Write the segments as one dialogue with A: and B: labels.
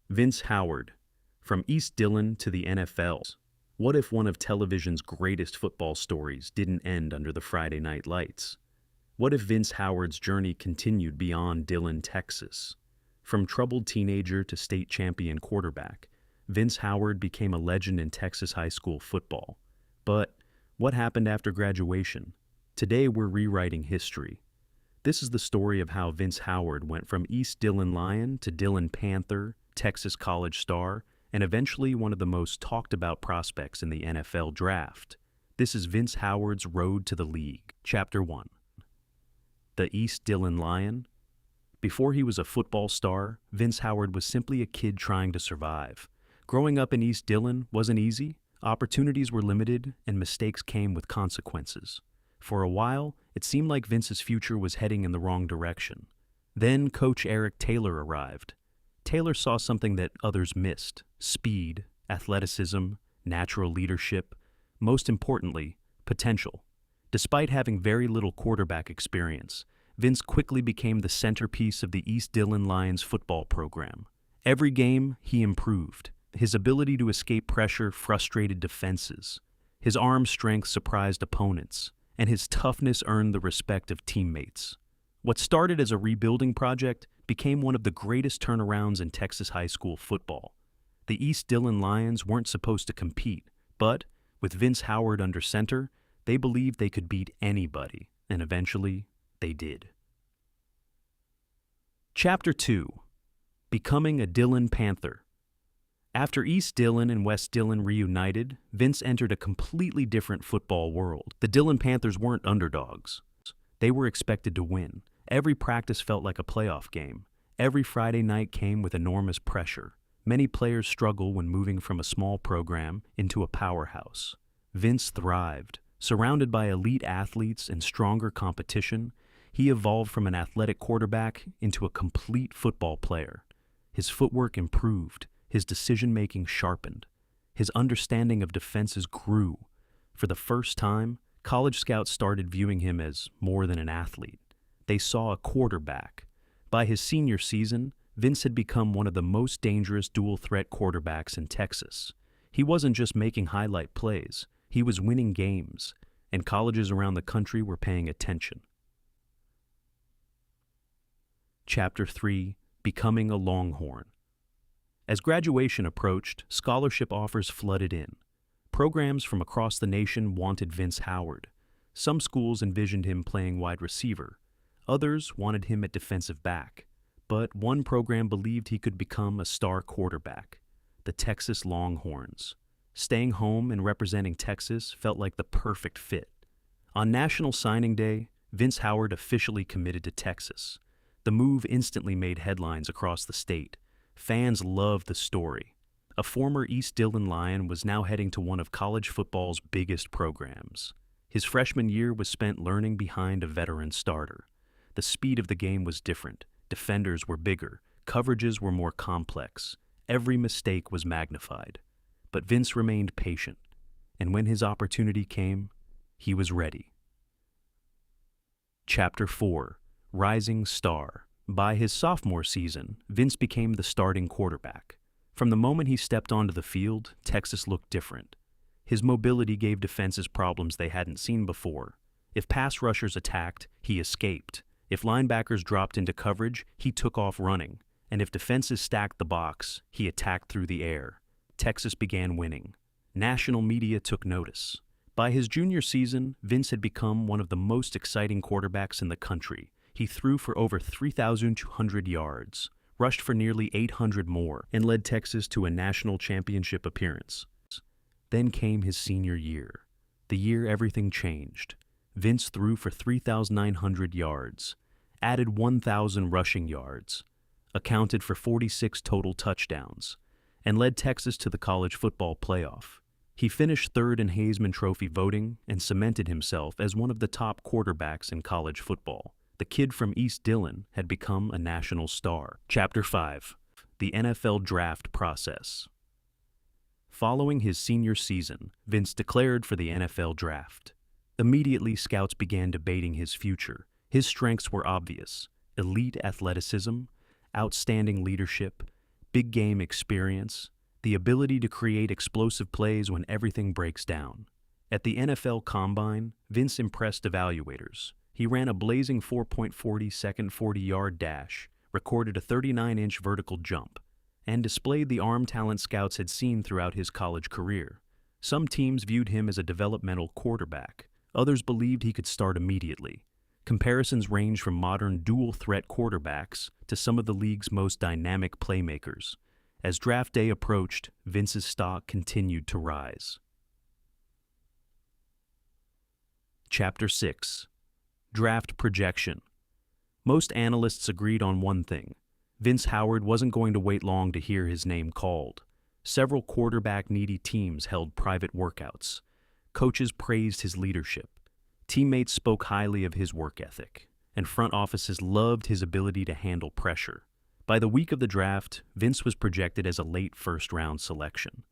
A: Vince Howard, from East Dillon to the NFL. What if one of television's greatest football stories didn't end under the Friday night lights? What if Vince Howard's journey continued beyond Dillon, Texas? From troubled teenager to state champion quarterback, Vince Howard became a legend in Texas high school football. But what happened after graduation? Today we're rewriting history. This is the story of how Vince Howard went from East Dillon Lion to Dillon Panther, Texas college star, and eventually one of the most talked about prospects in the NFL draft. This is Vince Howard's road to the league. Chapter 1. The East Dillon Lion. Before he was a football star, Vince Howard was simply a kid trying to survive. Growing up in East Dillon wasn't easy. Opportunities were limited, and mistakes came with consequences. For a while, it seemed like Vince's future was heading in the wrong direction. Then Coach Eric Taylor arrived. Taylor saw something that others missed: speed, athleticism, natural leadership, most importantly, potential. Despite having very little quarterback experience, Vince quickly became the centerpiece of the East Dillon Lions football program. Every game, he improved. His ability to escape pressure frustrated defenses. His arm strength surprised opponents, and his toughness earned the respect of teammates. What started as a rebuilding project became one of the greatest turnarounds in Texas high school football. The East Dillon Lions weren't supposed to compete, but with Vince Howard under center, they believed they could beat anybody, and eventually, they did. Chapter 2. Becoming a Dillon Panther. After East Dillon and West Dillon reunited, Vince entered a completely different football world. The Dillon Panthers weren't underdogs. They were expected to win. Every practice felt like a playoff game. Every Friday night came with enormous pressure. Many players struggle when moving from a small program into a powerhouse. Vince thrived. Surrounded by elite athletes and stronger competition, he evolved from an athletic quarterback into a complete football player. His footwork improved. His decision-making sharpened. His understanding of defenses grew. For the first time, college scouts started viewing him as more than an athlete. They saw a quarterback. By his senior season, Vince had become one of the most dangerous dual-threat quarterbacks in Texas. He wasn't just making highlight plays. He was winning games, and colleges around the country were paying attention. Chapter 3. Becoming a Longhorn. As graduation approached, scholarship offers flooded in. Programs from across the nation wanted Vince Howard. Some schools envisioned him playing wide receiver. Others wanted him at defensive back. But one program believed he could become a star quarterback: the Texas Longhorns. Staying home and representing Texas felt like the perfect fit. On National Signing Day, Vince Howard officially committed to Texas. The move instantly made headlines across the state. Fans loved the story. A former East Dillon Lion was now heading to one of college football's biggest programs. His freshman year was spent learning behind a veteran starter. The speed of the game was different. Defenders were bigger. Coverages were more complex. Every mistake was magnified. But Vince remained patient, and when his opportunity came, he was ready. Chapter 4. Rising Star. By his sophomore season, Vince became the starting quarterback. From the moment he stepped onto the field, Texas looked different. His mobility gave defenses problems they hadn't seen before. If pass rushers attacked, he escaped. If linebackers dropped into coverage, he took off running. And if defenses stacked the box, he attacked through the air. Texas began winning. National media took notice. By his junior season, Vince had become one of the most exciting quarterbacks in the country. He threw for over 3,200 yards, rushed for nearly 800 more, and led Texas to a national championship appearance. Then came his senior year, the year everything changed. Vince threw for 3,900 yards, added 1,000 rushing yards, accounted for 46 total touchdowns, and led Texas to the college football playoff. He finished third in Heisman Trophy voting and cemented himself as one of the top quarterbacks in college football. The kid from East Dillon had become a national star. Chapter 5. The NFL Draft Process. Following his senior season, Vince declared for the NFL Draft. Immediately, scouts began debating his future. His strengths were obvious: elite athleticism, outstanding leadership, big game experience, the ability to create explosive plays when everything breaks down. At the NFL Combine, Vince impressed evaluators. He ran a blazing 4.40-second 40-yard dash, recorded a 39-inch vertical jump, and displayed the arm talent scouts had seen throughout his college career. Some teams viewed him as a developmental quarterback. Others believed he could start immediately. Comparisons range from modern dual-threat quarterbacks to some of the league's most dynamic playmakers. As draft day approached, Vince's stock continued to rise. Chapter 6. Draft Projection. Most analysts agreed on one thing. Vince Howard wasn't going to wait long to hear his name called. Several quarterback-needy teams held private workouts. Coaches praised his leadership. Teammates spoke highly of his work ethic, and front offices loved his ability to handle pressure. By the week of the draft, Vince was projected as a late first-round selection.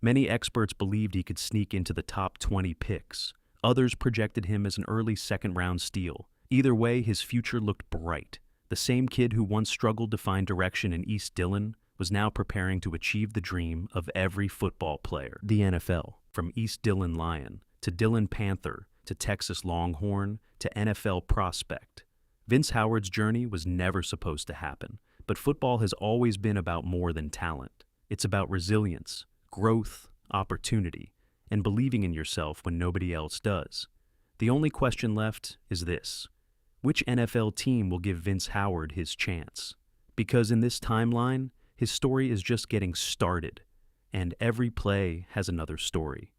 A: Many experts believed he could sneak into the top 20 picks. Others projected him as an early second-round steal. Either way, his future looked bright. The same kid who once struggled to find direction in East Dillon was now preparing to achieve the dream of every football player. The NFL, from East Dillon Lion to Dillon Panther to Texas Longhorn to NFL prospect. Vince Howard's journey was never supposed to happen, but football has always been about more than talent. It's about resilience, growth, opportunity, and believing in yourself when nobody else does. The only question left is this: which NFL team will give Vince Howard his chance? Because in this timeline, his story is just getting started, and every play has another story.